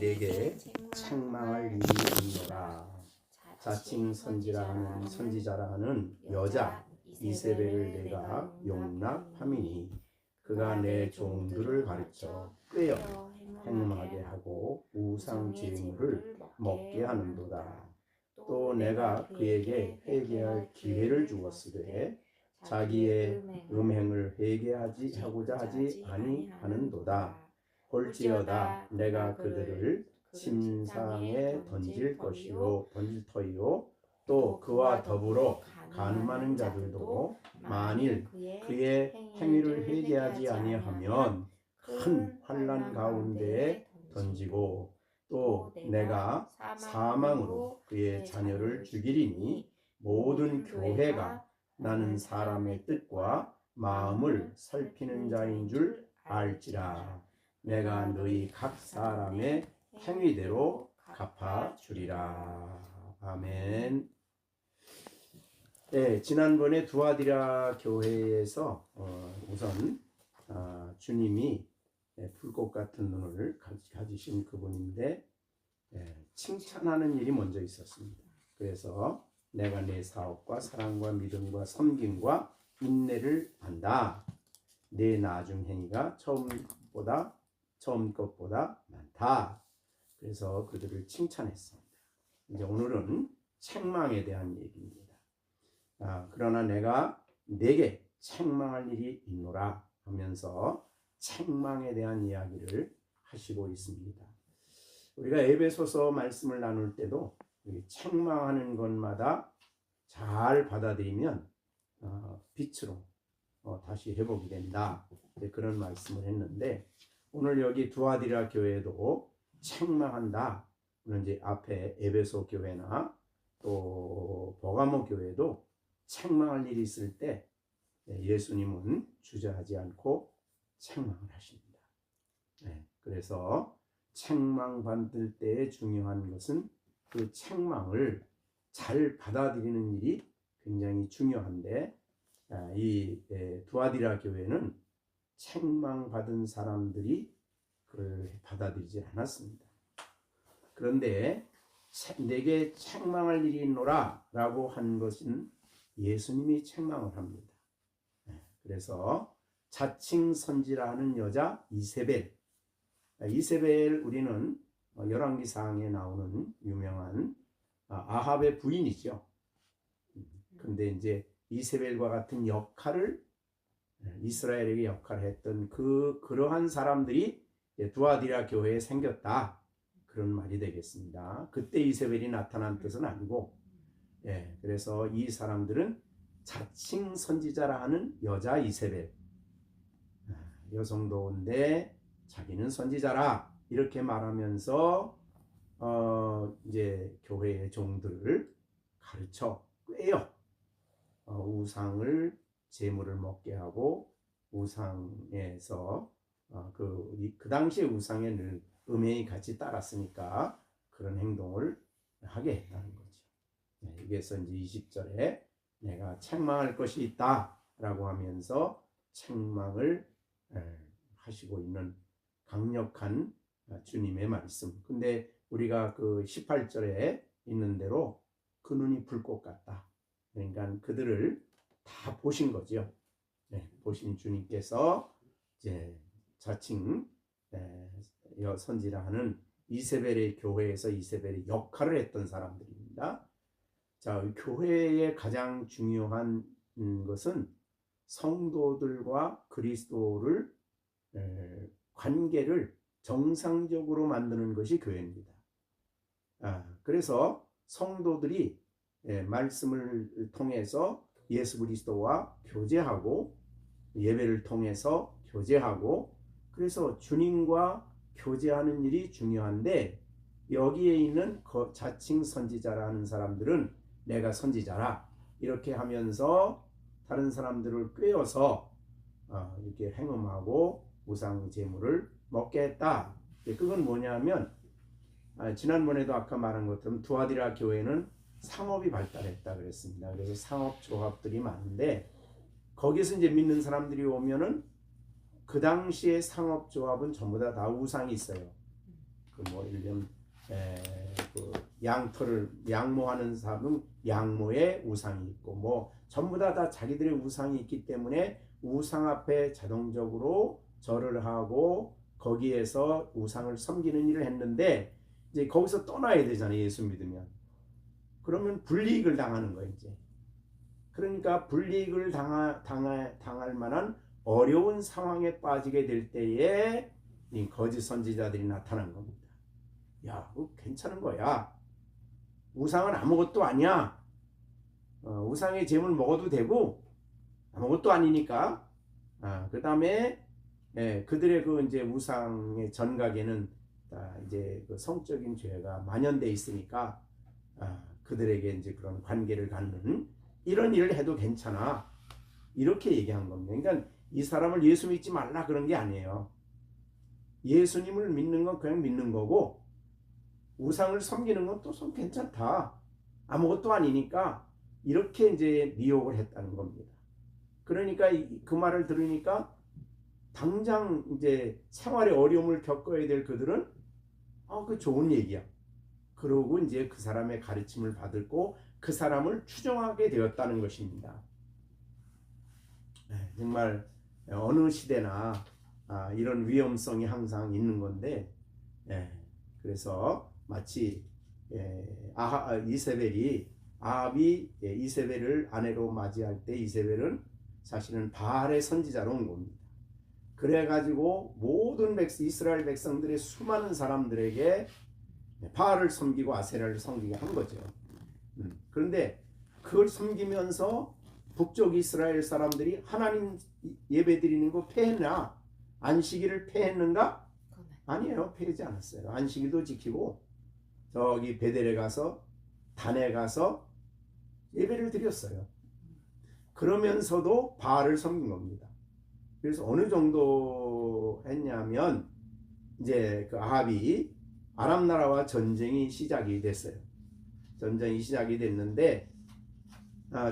내게 책망할 일이 있노라. 자칭 선지자라 하는 여자 이세벨을 내가 용납함이니 그가 내 종들을 가르쳐 꾀어 행음하게 하고 우상 제물을 먹게 하는도다. 또 내가 그에게 회개할 기회를 주었으되 자기의 음행을 회개하고자 하지 아니하는도다. 볼지어다 내가 그들을 침상에 던질 터이요 또 그와 더불어 간음하는 자들도 만일 그의 행위를 회개하지 아니하면 큰 환난 가운데에 던지고 또 내가 사망으로 그의 자녀를 죽이리니 모든 교회가 나는 사람의 뜻과 마음을 살피는 자인 줄 알지라. 내가 너희 각 사람의 행위대로 갚아주리라. 아멘. 네, 지난번에 두아디라 교회에서 우선 주님이 불꽃 같은 눈을 가지신 그분인데 칭찬하는 일이 먼저 있었습니다. 그래서 내가 내 사업과 사랑과 믿음과 섬김과 인내를 안다. 내 나중 행위가 처음 것보다 많다. 그래서 그들을 칭찬했습니다. 이제 오늘은 책망에 대한 얘기입니다. 그러나 내가 내게 책망할 일이 있노라 하면서 책망에 대한 이야기를 하시고 있습니다. 우리가 에베소서 말씀을 나눌 때도 책망하는 것마다 잘 받아들이면 빛으로 다시 회복이 된다. 그런 말씀을 했는데 오늘 여기 두아디라 교회도 책망한다. 이제 앞에 에베소 교회나 또 버가모 교회도 책망할 일이 있을 때 예수님은 주저하지 않고 책망을 하십니다. 그래서 책망받을 때에 중요한 것은 그 책망을 잘 받아들이는 일이 굉장히 중요한데 이 두아디라 교회는 책망받은 사람들이 그걸 받아들이지 않았습니다. 그런데 내게 책망할 일이 있노라 라고 한 것은 예수님이 책망을 합니다. 그래서 자칭 선지라는 여자 이세벨 우리는 열왕기상에 나오는 유명한 아합의 부인이죠. 근데 이제 이세벨과 같은 역할을 이스라엘에게 역할을 했던 그러한 사람들이 두아디라 교회에 생겼다. 그런 말이 되겠습니다. 그때 이세벨이 나타난 뜻은 아니고 그래서 이 사람들은 자칭 선지자라 하는 여자 이세벨 여성도인데 자기는 선지자라 이렇게 말하면서 이제 교회의 종들을 가르쳐 꾀어 우상을 제물을 먹게 하고 우상에서 그 당시에 우상에 늘 음행이 같이 따랐으니까 그런 행동을 하게 했다는 거죠. 여기에서 이제 20절에 내가 책망할 것이 있다라고 하면서 책망을 하시고 있는 강력한 주님의 말씀. 근데 우리가 그 18절에 있는 대로 그 눈이 불꽃 같다. 그러니까 그들을 다 보신 거죠. 보신 주님께서 이제 자칭 선지라 하는 이세벨의 교회에서 이세벨의 역할을 했던 사람들입니다. 자, 교회의 가장 중요한 것은 성도들과 그리스도를 관계를 정상적으로 만드는 것이 교회입니다. 그래서 성도들이 말씀을 통해서 예수 그리스도와 교제하고 예배를 통해서 교제하고 그래서 주님과 교제하는 일이 중요한데 여기에 있는 자칭 선지자라는 사람들은 내가 선지자라 이렇게 하면서 다른 사람들을 꾀어서 이렇게 행음하고 우상 제물을 먹게 했다. 그건 뭐냐면 지난번에도 아까 말한 것처럼 두아디라 교회는 상업이 발달했다 그랬습니다. 그래서 상업 조합들이 많은데 거기서 이제 믿는 사람들이 오면은 그 당시에 상업 조합은 전부 다 우상이 있어요. 그 뭐 예를 들면 그 양털을 양모하는 사람은 양모에 우상이 있고 뭐 전부 다 자기들의 우상이 있기 때문에 우상 앞에 자동적으로 절을 하고 거기에서 우상을 섬기는 일을 했는데 이제 거기서 떠나야 되잖아요. 예수 믿으면. 그러면 불이익을 당하는 거예요. 이제. 그러니까 불이익을 당할 만한 어려운 상황에 빠지게 될 때에 이 거짓 선지자들이 나타난 겁니다. 야, 괜찮은 거야. 우상은 아무것도 아니야. 우상의 제물 먹어도 되고 아무것도 아니니까. 그 다음에 그들의 그 이제 우상의 전각에는 이제 그 성적인 죄가 만연돼 있으니까 그들에게 이제 그런 관계를 갖는 이런 일을 해도 괜찮아. 이렇게 얘기한 겁니다. 그러니까 이 사람을 예수 믿지 말라 그런 게 아니에요. 예수님을 믿는 건 그냥 믿는 거고 우상을 섬기는 건 또 괜찮다. 아무것도 아니니까 이렇게 이제 미혹을 했다는 겁니다. 그러니까 그 말을 들으니까 당장 이제 생활에 어려움을 겪어야 될 그들은 그 좋은 얘기야. 그러고 이제 그 사람의 가르침을 받고 그 사람을 추종하게 되었다는 것입니다. 정말 어느 시대나 이런 위험성이 항상 있는 건데 그래서 마치 아합이 이세벨을 아내로 맞이할 때 이세벨은 사실은 바알의 선지자로 온 겁니다. 그래가지고 모든 이스라엘 백성들의 수많은 사람들에게 바알을 섬기고 아세라를 섬기게 한 거죠. 그런데 그걸 섬기면서 북쪽 이스라엘 사람들이 하나님 예배 드리는 거 폐했나? 안식일을 폐했는가? 아니에요. 폐하지 않았어요. 안식일도 지키고 저기 베델에 가서 단에 가서 예배를 드렸어요. 그러면서도 바알을 섬긴 겁니다. 그래서 어느 정도 했냐면 이제 그 아합이 아람 나라와 전쟁이 시작이 됐어요. 전쟁이 시작이 됐는데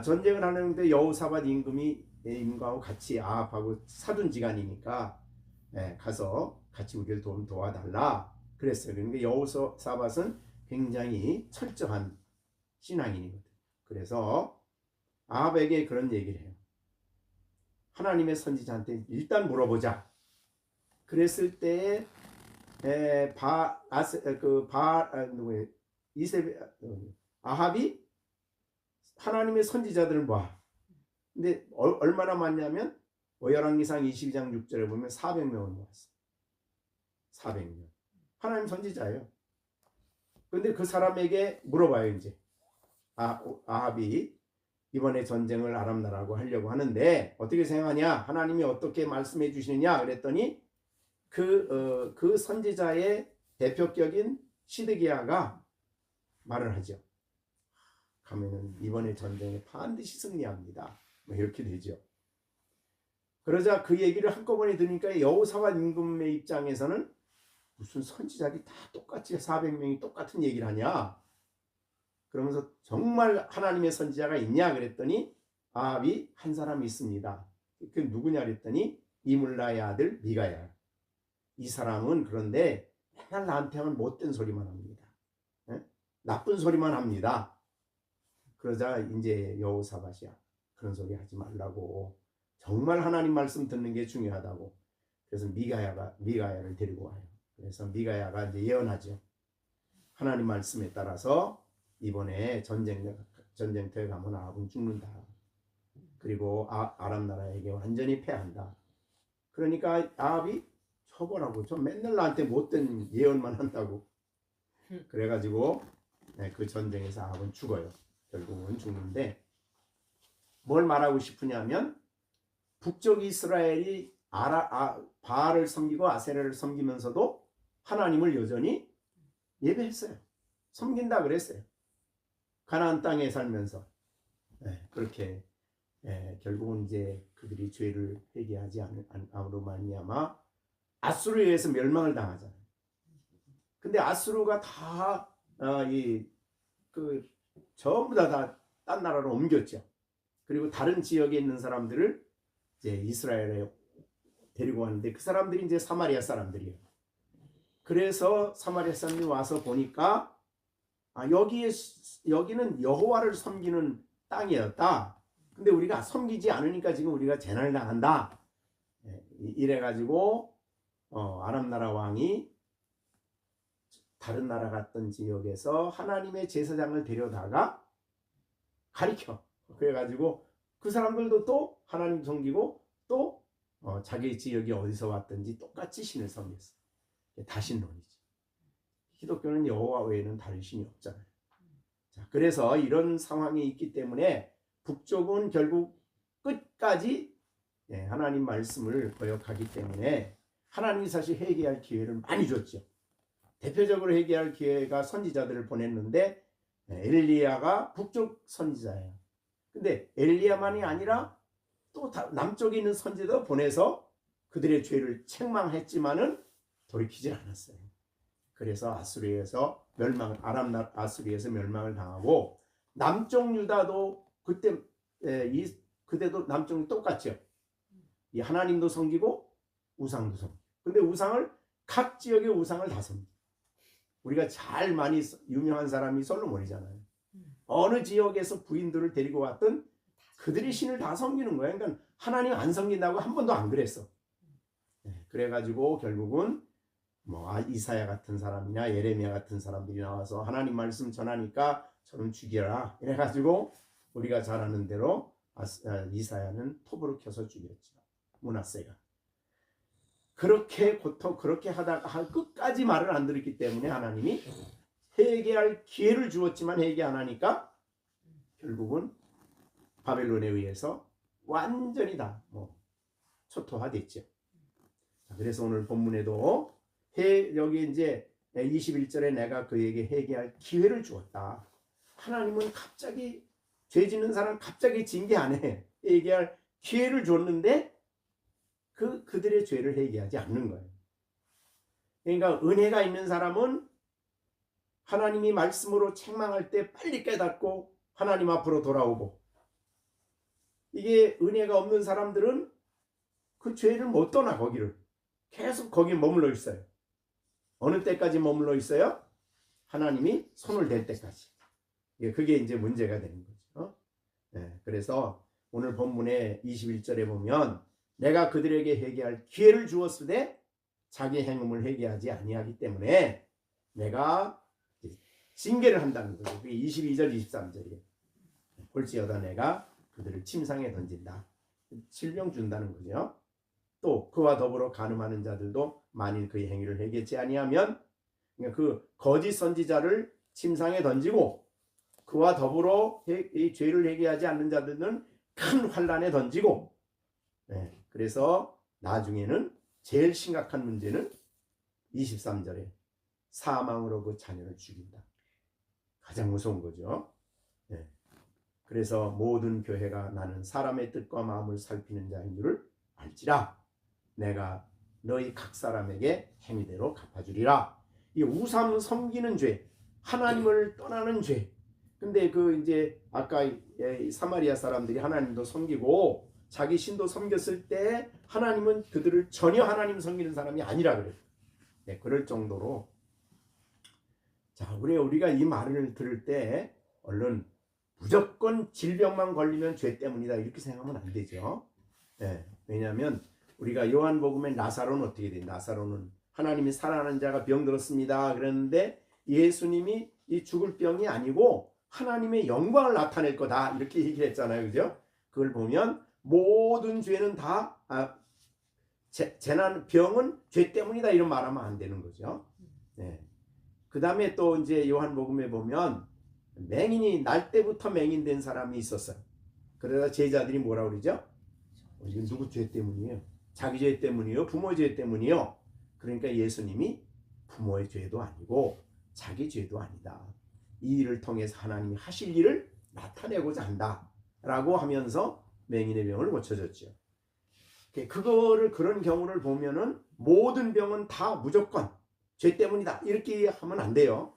전쟁을 하는데 여호사밧 임금하고 같이 아합하고 사돈지간이니까 가서 같이 우리를 좀 도와달라 그랬어요. 그러니까 여호사밧은 굉장히 철저한 신앙인이거든. 그래서 아합에게 그런 얘기를 해요. 하나님의 선지자한테 일단 물어보자. 그랬을 때에 아합이 하나님의 선지자들을 봐. 근데 얼마나 많냐면 열왕기상 22장 6절에 보면 400명을 모았어. 400명. 하나님 선지자예요. 근데 그 사람에게 물어봐요. 이제 아합이 이번에 전쟁을 아람 나라하고 하려고 하는데 어떻게 생각하냐? 하나님이 어떻게 말씀해 주시느냐? 그랬더니 그 선지자의 대표격인 시드기야가 말을 하죠. 가면은 이번에 전쟁에 반드시 승리합니다. 뭐 이렇게 되죠. 그러자 그 얘기를 한꺼번에 들으니까 여호사밧 임금의 입장에서는 무슨 선지자들이 다 똑같이 400명이 똑같은 얘기를 하냐? 그러면서 정말 하나님의 선지자가 있냐? 그랬더니 아합이 한 사람이 있습니다. 그 누구냐? 그랬더니 이물라의 아들 미가야. 이 사람은 그런데 맨날 나한테는 못된 소리만 합니다. 나쁜 소리만 합니다. 그러자 이제 여호사밧이야. 그런 소리 하지 말라고. 정말 하나님 말씀 듣는 게 중요하다고. 그래서 미가야를 데리고 와요. 그래서 미가야가 이제 예언하죠. 하나님 말씀에 따라서 이번에 전쟁터에 가면 아합은 죽는다. 그리고 아람 나라에게 완전히 패한다. 그러니까 아합이 처벌하고 저 맨날 나한테 못된 예언만 한다고. 그래가지고 그 전쟁에서 아합은 죽어요. 결국은 죽는데 뭘 말하고 싶으냐면 북쪽 이스라엘이 바알을 섬기고 아세라를 섬기면서도 하나님을 여전히 예배했어요. 섬긴다 그랬어요. 가나안 땅에 살면서 그렇게 결국은 이제 그들이 죄를 회개하지 않으로 말미암아 아수르에 의해서 멸망을 당하잖아요. 근데 아수르가 다 전부 다 딴 나라로 옮겼죠. 그리고 다른 지역에 있는 사람들을 이제 이스라엘에 데리고 왔는데 그 사람들이 이제 사마리아 사람들이에요. 그래서 사마리아 사람이 와서 보니까 여기는 여호와를 섬기는 땅이었다. 근데 우리가 섬기지 않으니까 지금 우리가 재난을 당한다. 이래가지고 아람 나라 왕이 다른 나라 갔던 지역에서 하나님의 제사장을 데려다가 가리켜. 그래가지고 그 사람들도 또 하나님 섬기고 또 자기 지역이 어디서 왔든지 똑같이 신을 섬겼어. 다신론이지. 기독교는 여호와 외에는 다른 신이 없잖아요. 자, 그래서 이런 상황이 있기 때문에 북쪽은 결국 끝까지 하나님 말씀을 거역하기 때문에 하나님이 사실 회개할 기회를 많이 줬죠. 대표적으로 회개할 기회가 선지자들을 보냈는데 엘리야가 북쪽 선지자예요. 근데 엘리야만이 아니라 또 남쪽에 있는 선지자도 보내서 그들의 죄를 책망했지만은 돌이키질 않았어요. 그래서 아수리에서 아수리에서 멸망을 당하고 남쪽 유다도 그때도 남쪽이 똑같죠. 이 하나님도 섬기고 우상도 섬기고. 근데 우상을 각 지역의 우상을 다 섬기고. 우리가 많이 유명한 사람이 솔로몬이잖아요. 어느 지역에서 부인들을 데리고 왔던 그들이 신을 다 섬기는 거예요. 그러니까 하나님 안 섬긴다고 한 번도 안 그랬어. 그래가지고 결국은 이사야 같은 사람이나 예레미야 같은 사람들이 나와서 하나님 말씀 전하니까 저는 죽여라. 이래가지고 우리가 잘 아는 대로 이사야는 톱으로 켜서 죽였죠. 므낫세가. 그렇게 하다가 끝까지 말을 안 들었기 때문에 하나님이 회개할 기회를 주었지만 회개 안 하니까 결국은 바벨론에 의해서 완전히 다 초토화됐죠. 그래서 오늘 본문에도 여기 이제 21절에 내가 그에게 회개할 기회를 주었다. 하나님은 갑자기 죄 짓는 사람 갑자기 징계 안 해. 회개할 기회를 줬는데 그들의 죄를 회개하지 않는 거예요. 그러니까 은혜가 있는 사람은 하나님이 말씀으로 책망할 때 빨리 깨닫고 하나님 앞으로 돌아오고, 이게 은혜가 없는 사람들은 그 죄를 못 떠나. 거기를 계속 거기에 머물러 있어요. 어느 때까지 머물러 있어요? 하나님이 손을 댈 때까지. 그게 이제 문제가 되는 거죠. 그래서 오늘 본문의 21절에 보면 내가 그들에게 회개할 기회를 주었으되 자기 행음을 회개하지 아니하기 때문에 내가 징계를 한다는 거죠. 그게 22절 23절이에요. 볼지어다 내가 그들을 침상에 던진다. 질병 준다는 거죠. 또 그와 더불어 간음하는 자들도 만일 그의 행위를 회개치 아니하면, 그러니까 그 거짓 선지자를 침상에 던지고 그와 더불어 이 죄를 회개하지 않는 자들은 큰 환란에 던지고, 그래서 나중에는 제일 심각한 문제는 23절에 사망으로 그 자녀를 죽인다. 가장 무서운 거죠. 그래서 모든 교회가 나는 사람의 뜻과 마음을 살피는 자인 줄을 알지라. 내가 너희 각 사람에게 행위대로 갚아주리라. 이 우상 섬기는 죄, 하나님을 떠나는 죄. 근데 이제 아까 사마리아 사람들이 하나님도 섬기고 자기 신도 섬겼을 때 하나님은 그들을 전혀 하나님 섬기는 사람이 아니라 그래요. 그럴 정도로. 자, 우리가 이 말을 들을 때 얼른 무조건 질병만 걸리면 죄 때문이다 이렇게 생각하면 안 되죠. 왜냐하면 우리가 요한복음에 나사로는 어떻게 돼? 나사로는 하나님이 사랑하는 자가 병들었습니다. 그랬는데 예수님이 이 죽을 병이 아니고 하나님의 영광을 나타낼 거다 이렇게 얘기를 했잖아요. 그죠? 그걸 보면 모든 죄는 다 재난 병은 죄 때문이다 이런 말하면 안 되는 거죠. 그 다음에 또 이제 요한복음에 보면 맹인이 날 때부터 맹인된 사람이 있었어요. 그러다 제자들이 뭐라 그러죠? 이건 누구 죄 때문이에요? 자기 죄 때문이요? 부모 죄 때문이요? 그러니까 예수님이 부모의 죄도 아니고 자기 죄도 아니다. 이 일을 통해서 하나님이 하실 일을 나타내고자 한다 라고 하면서 맹인의 병을 고쳐줬죠. 그런 경우를 보면은 모든 병은 다 무조건 죄 때문이다 이렇게 하면 안 돼요.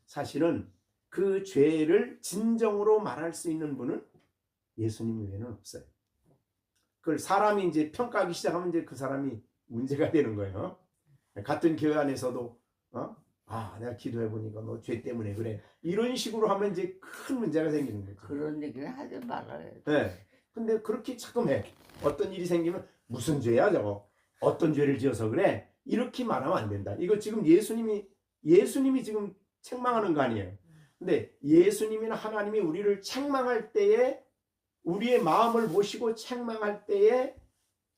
사실은 그 죄를 진정으로 말할 수 있는 분은 예수님 외에는 없어요. 그걸 사람이 이제 평가하기 시작하면 이제 그 사람이 문제가 되는 거예요. 같은 교회 안에서도 내가 기도해 보니까 너 죄 때문에 그래. 이런 식으로 하면 이제 큰 문제가 생기는 거죠. 그런 얘기는 하지 말아야 돼. 네. 근데 그렇게 자꾸 해. 어떤 일이 생기면 무슨 죄야 저거? 어떤 죄를 지어서 그래? 이렇게 말하면 안 된다. 이거 지금 예수님이 지금 책망하는 거 아니에요. 근데 예수님이나 하나님이 우리를 책망할 때에 우리의 마음을 모시고 책망할 때에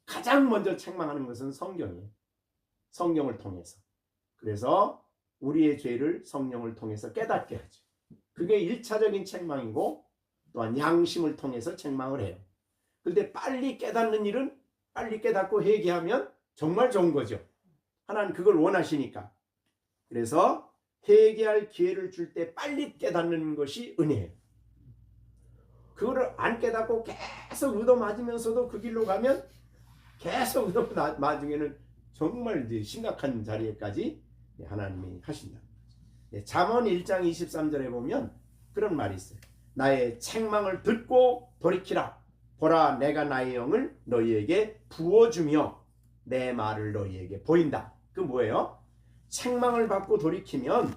가장 먼저 책망하는 것은 성경이에요. 성경을 통해서. 그래서 우리의 죄를 성령을 통해서 깨닫게 하죠. 그게 1차적인 책망이고 또한 양심을 통해서 책망을 해요. 그런데 빨리 깨닫는 일은 빨리 깨닫고 회개하면 정말 좋은 거죠. 하나님 그걸 원하시니까. 그래서 회개할 기회를 줄 때 빨리 깨닫는 것이 은혜예요. 그거를 안 깨닫고 계속 얻어맞으면서도 그 길로 가면 계속 얻어맞으면 정말 이제 심각한 자리에까지 하나님이 하신다. 잠언 1장 23절에 보면 그런 말이 있어요. 나의 책망을 듣고 돌이키라. 보라 내가 나의 영을 너희에게 부어주며 내 말을 너희에게 보인다. 그 뭐예요? 책망을 받고 돌이키면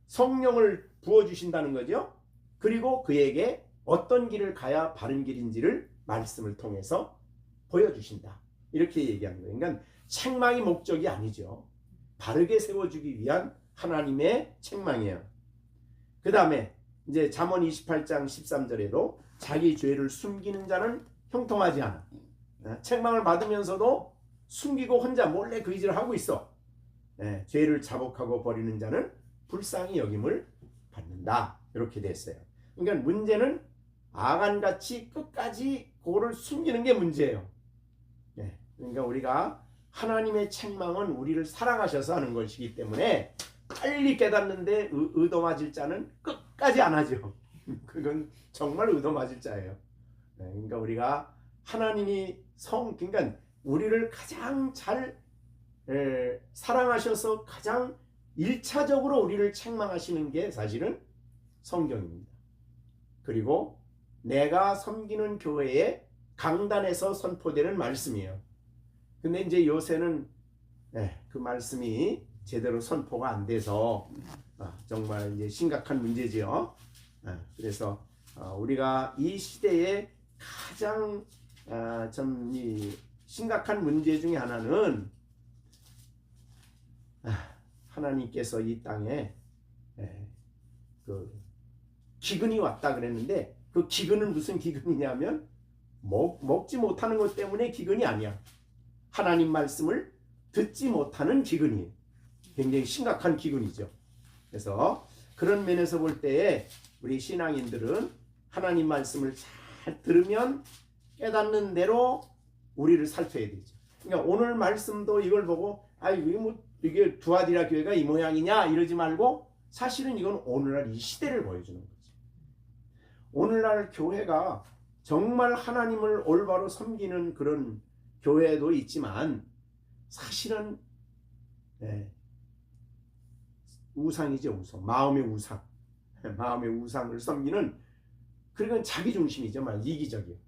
성령을 부어주신다는 거죠. 그리고 그에게 어떤 길을 가야 바른 길인지를 말씀을 통해서 보여주신다. 이렇게 얘기하는 거예요. 그러니까 책망이 목적이 아니죠. 바르게 세워주기 위한 하나님의 책망이에요. 그 다음에 이제 잠언 28장 13절에도 자기 죄를 숨기는 자는 형통하지 않아. 책망을 받으면서도 숨기고 혼자 몰래 그 일을 하고 있어. 죄를 자복하고 버리는 자는 불쌍히 여김을 받는다. 이렇게 됐어요. 그러니까 문제는 아간같이 끝까지 그거를 숨기는 게 문제예요. 그러니까 우리가 하나님의 책망은 우리를 사랑하셔서 하는 것이기 때문에 빨리 깨닫는데 의도맞을 자는 끝까지 안 하죠. 그건 정말 의도맞을 자예요. 그러니까 우리가 하나님이 그러니까 우리를 가장 잘 사랑하셔서 가장 1차적으로 우리를 책망하시는 게 사실은 성경입니다. 그리고 내가 섬기는 교회의 강단에서 선포되는 말씀이에요. 근데 이제 요새는 그 말씀이 제대로 선포가 안 돼서 정말 이제 심각한 문제지요. 그래서 우리가 이 시대에 가장 좀 심각한 문제 중에 하나는 하나님께서 이 땅에 그 기근이 왔다 그랬는데 그 기근은 무슨 기근이냐면 먹지 못하는 것 때문에 기근이 아니야. 하나님 말씀을 듣지 못하는 기근이에요. 굉장히 심각한 기근이죠. 그래서 그런 면에서 볼 때에 우리 신앙인들은 하나님 말씀을 잘 들으면 깨닫는 대로 우리를 살펴야 되죠. 그러니까 오늘 말씀도 이걸 보고 이게 두아디라 교회가 이 모양이냐 이러지 말고 사실은 이건 오늘날 이 시대를 보여주는 거죠. 오늘날 교회가 정말 하나님을 올바로 섬기는 그런 교회도 있지만 사실은 우상이죠. 우상. 마음의 우상. 마음의 우상을 섬기는 그건 자기중심이죠. 이기적이에요.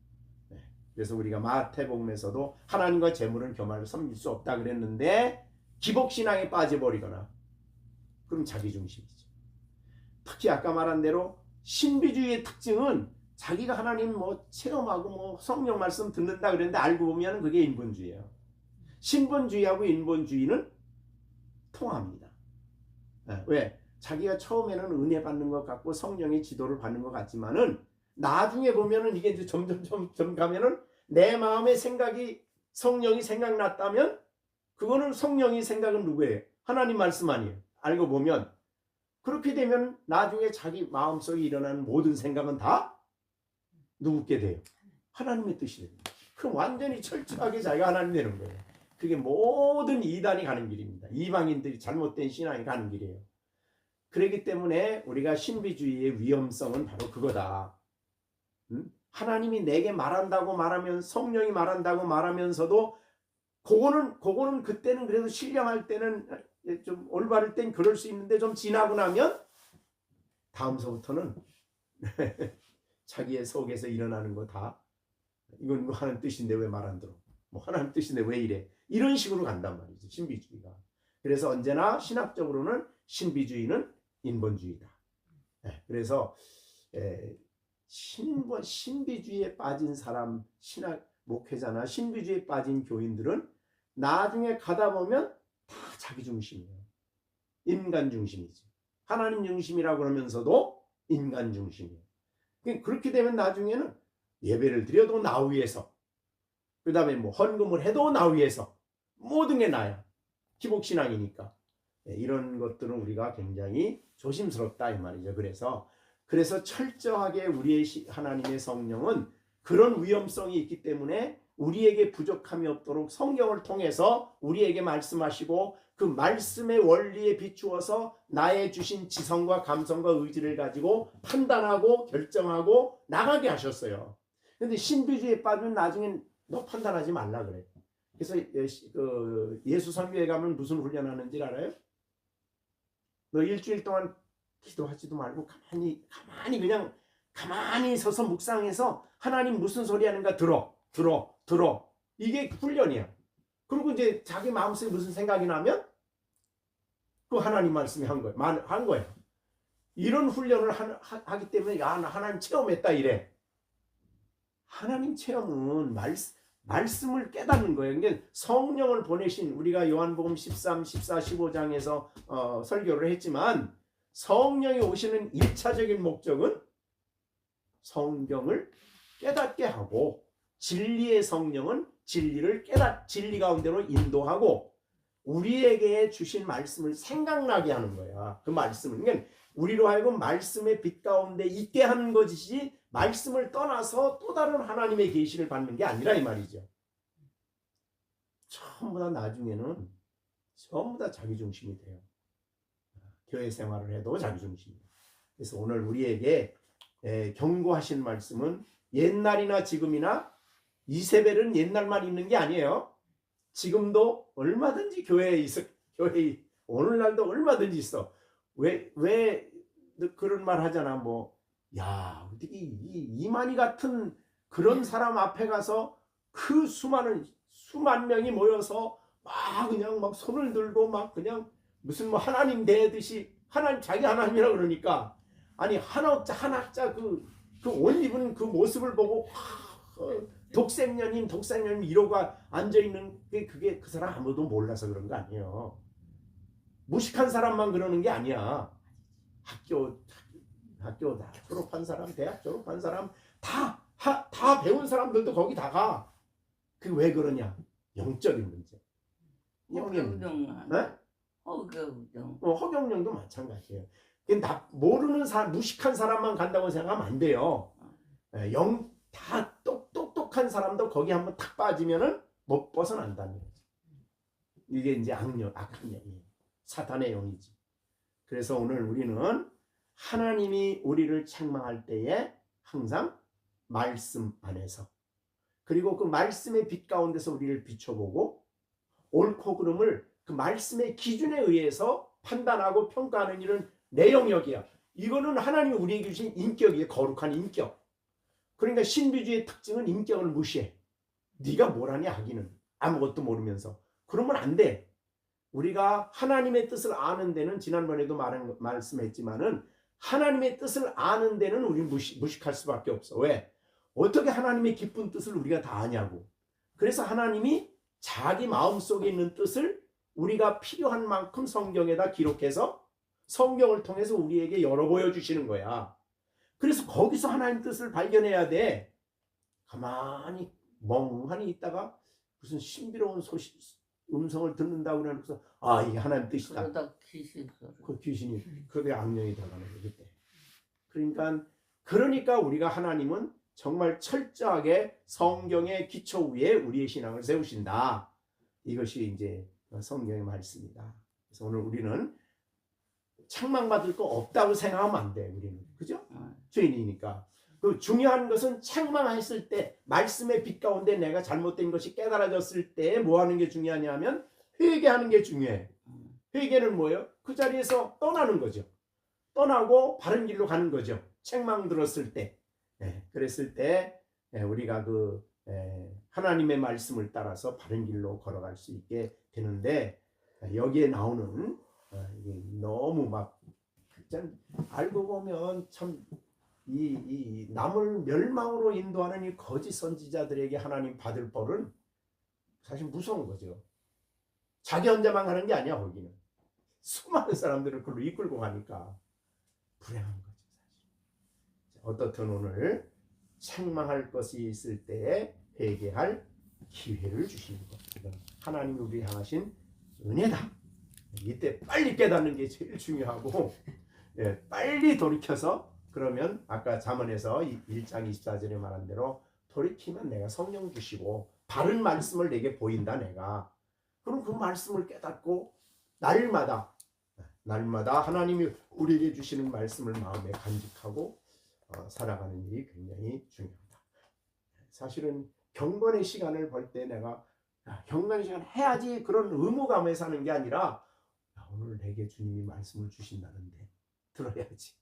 그래서 우리가 마태복음에서도 하나님과 재물은 교만을 섬길 수 없다 그랬는데 기복신앙에 빠져버리거나 그럼 자기중심이죠. 특히 아까 말한 대로 신비주의의 특징은 자기가 하나님 체험하고 성령 말씀 듣는다 그랬는데 알고 보면 그게 인본주의예요. 신본주의하고 인본주의는 통합니다. 왜? 자기가 처음에는 은혜 받는 것 같고 성령의 지도를 받는 것 같지만은 나중에 보면은 이게 이제 점점 가면은 내 마음의 생각이 성령이 생각났다면 그거는 성령이 생각은 누구예요? 하나님 말씀 아니에요. 알고 보면 그렇게 되면 나중에 자기 마음속에 일어나는 모든 생각은 다 누구께 돼요? 하나님의 뜻이 됩니다. 그럼 완전히 철저하게 자기가 하나님 되는 거예요. 그게 모든 이단이 가는 길입니다. 이방인들이 잘못된 신앙이 가는 길이에요. 그렇기 때문에 우리가 신비주의의 위험성은 바로 그거다. 하나님이 내게 말한다고 말하면 성령이 말한다고 말하면서도 그거는 그때는 그래도 신령할 때는 좀 올바를 땐 그럴 수 있는데 좀 지나고 나면 다음서부터는 자기의 속에서 일어나는 거 다 이건 하나님 뜻인데 왜 말 안 들어? 하나님 뜻인데 왜 이래? 이런 식으로 간단 말이죠. 신비주의가. 그래서 언제나 신학적으로는 신비주의는 인본주의다. 그래서 신비주의에 빠진 사람, 신학 목회자나 신비주의에 빠진 교인들은 나중에 가다 보면 다 자기 중심이에요. 인간 중심이지. 하나님 중심이라고 그러면서도 인간 중심이에요. 그렇게 되면 나중에는 예배를 드려도 나 위해서, 그 다음에 뭐 헌금을 해도 나 위해서, 모든 게 나야. 기복신앙이니까. 이런 것들은 우리가 굉장히 조심스럽다 이 말이죠. 그래서 철저하게 우리의 하나님의 성령은 그런 위험성이 있기 때문에 우리에게 부족함이 없도록 성경을 통해서 우리에게 말씀하시고 그 말씀의 원리에 비추어서 나의 주신 지성과 감성과 의지를 가지고 판단하고 결정하고 나가게 하셨어요. 근데 신비주의에 빠지면 나중엔 너 판단하지 말라 그래. 그래서 예수 선교에 가면 무슨 훈련하는지 알아요? 너 일주일 동안 기도하지도 말고 가만히 그냥 가만히 서서 묵상해서 하나님 무슨 소리 하는가 들어. 이게 훈련이야. 그리고 이제 자기 마음속에 무슨 생각이 나면 그 하나님 말씀이 한 거야. 이런 훈련을 하기 때문에 야, 나 하나님 체험했다 이래. 하나님 체험은 말씀을 깨닫는 거예요. 그러니까 성령을 보내신 우리가 요한복음 13, 14, 15장에서 설교를 했지만 성령이 오시는 1차적인 목적은 성경을 깨닫게 하고 진리의 성령은 진리를 진리 가운데로 인도하고 우리에게 주신 말씀을 생각나게 하는 거야. 그 말씀을. 그러니까 우리로 하여금 말씀의 빛 가운데 있게 하는 것이지 말씀을 떠나서 또 다른 하나님의 계시를 받는 게 아니라 이 말이죠. 전부 다 나중에는 전부 다 자기 중심이 돼요. 교회 생활을 해도 자기 중심이에요. 그래서 오늘 우리에게 경고하신 말씀은 옛날이나 지금이나 이세벨은 옛날만 있는 게 아니에요. 지금도 얼마든지 교회에 있어. 오늘날도 얼마든지 있어. 왜 그런 말 하잖아. 야, 어떻게 이만희 같은 그런 사람 앞에 가서 그 수만 명이 모여서 그냥 손을 들고 그냥 무슨 하나님 대듯이 자기 하나님이라 그러니까 아니 한학자 그 옷 입은 그 모습을 보고 독생녀님 이러고 앉아있는 게 그게 그 사람 아무도 몰라서 그런 거 아니에요. 무식한 사람만 그러는 게 아니야. 학교 다 졸업한 사람, 대학 졸업한 사람 다 배운 사람들도 거기 다 가. 그게 왜 그러냐? 영적인 문제. 허경영도 마찬가지예요. 모르는 사람, 무식한 사람만 간다고 생각하면 안 돼요. 다 똑똑한 사람도 거기 한번 탁 빠지면은 못 벗어난다는 거죠. 이게 이제 악한 영이에요. 사탄의 영이지. 그래서 오늘 우리는 하나님이 우리를 책망할 때에 항상 말씀 안에서 그리고 그 말씀의 빛 가운데서 우리를 비춰보고 옳고 그름을 그 말씀의 기준에 의해서 판단하고 평가하는 일은 내 영역이야. 이거는 하나님이 우리에게 주신 인격이에요. 거룩한 인격. 그러니까 신비주의의 특징은 인격을 무시해. 네가 뭘 하냐 하기는 아무것도 모르면서. 그러면 안 돼. 우리가 하나님의 뜻을 아는 데는 지난번에도 말씀했지만은 하나님의 뜻을 아는 데는 우리는 무식할 수밖에 없어. 왜? 어떻게 하나님의 기쁜 뜻을 우리가 다 아냐고. 그래서 하나님이 자기 마음속에 있는 뜻을 우리가 필요한 만큼 성경에다 기록해서 성경을 통해서 우리에게 열어 보여주시는 거야. 그래서 거기서 하나님 뜻을 발견해야 돼. 가만히 멍하니 있다가 무슨 신비로운 음성을 듣는다고 그러면서 이게 하나님 뜻이다. 그러다 그 귀신이 그게 악령이 들어가는 거예요. 그때. 그러니까 우리가 하나님은 정말 철저하게 성경의 기초 위에 우리의 신앙을 세우신다. 이것이 이제 성경의 말씀이다. 그래서 오늘 우리는 책망받을 거 없다고 생각하면 안 돼. 우리는. 그죠? 죄인이니까. 그 중요한 것은 책망했을 때 말씀의 빛 가운데 내가 잘못된 것이 깨달아졌을 때 뭐 하는 게 중요하냐면 회개하는 게 중요해. 회개는 뭐예요? 그 자리에서 떠나는 거죠. 떠나고 바른 길로 가는 거죠. 책망 들었을 때. 그랬을 때 우리가 하나님의 말씀을 따라서 바른 길로 걸어갈 수 있게 되는데 여기에 나오는 이게 너무 막 알고 보면 참 이 남을 멸망으로 인도하는 이 거짓 선지자들에게 하나님 받을 벌은 사실 무서운 거죠. 자기 혼자만 가는 게 아니야. 거기는 수많은 사람들을 그걸로 이끌고 가니까 불행한 거죠. 사실. 어떻든 오늘 책망할 것이 있을 때에 회개할 기회를 주시는 것. 이건 하나님이 우리 향하신 은혜다. 이때 빨리 깨닫는 게 제일 중요하고 빨리 돌이켜서 그러면 아까 잠언에서 1장 24절에 말한 대로 돌이키면 내가 성령 주시고 바른 말씀을 내게 보인다 내가. 그럼 그 말씀을 깨닫고 날마다 하나님이 우리에게 주시는 말씀을 마음에 간직하고 살아가는 일이 굉장히 중요하다. 사실은 경건의 시간을 벌 때 내가 경건의 시간 해야지 그런 의무감에 사는 게 아니라 오늘 내게 주님이 말씀을 주신다는데 들어야지.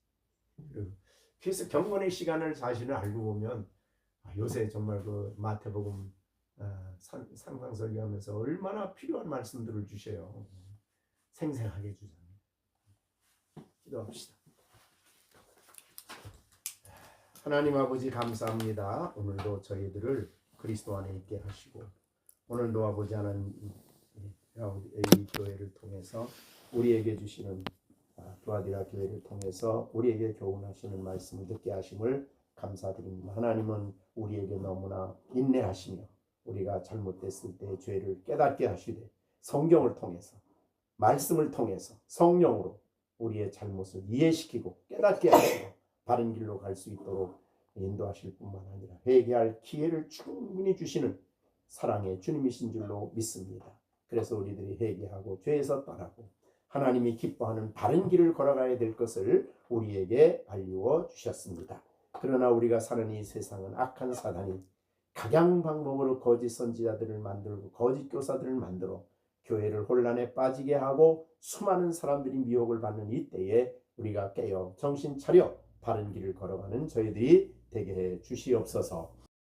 그래서 경건의 시간을 사실은 알고 보면 요새 정말 그 마태복음 상상설교하면서 얼마나 필요한 말씀들을 주셔요. 생생하게 주잖아요. 기도합시다. 하나님 아버지 감사합니다. 오늘도 저희들을 그리스도 안에 있게 하시고 오늘도 아버지 하나님 이 교회를 통해서 우리에게 주시는 두아디라 교회를 통해서 우리에게 교훈하시는 말씀을 듣게 하심을 감사드립니다. 하나님은 우리에게 너무나 인내하시며 우리가 잘못됐을 때 죄를 깨닫게 하시되 성경을 통해서 말씀을 통해서 성령으로 우리의 잘못을 이해시키고 깨닫게 하시고 바른 길로 갈 수 있도록 인도하실 뿐만 아니라 회개할 기회를 충분히 주시는 사랑의 주님이신 줄로 믿습니다. 그래서 우리들이 회개하고 죄에서 떠나고 하나님이 기뻐하는 바른 길을 걸어가야 될 것을 우리에게 알려 주셨습니다. 그러나 우리가 사는 이 세상은 악한 사단이 각양 방법으로 거짓 선지자들을 만들고 거짓 교사들을 만들어 교회를 혼란에 빠지게 하고 수많은 사람들이 미혹을 받는 이때에 우리가 깨어 정신 차려 바른 길을 걸어가는 저희들이 되게 해 주시옵소서.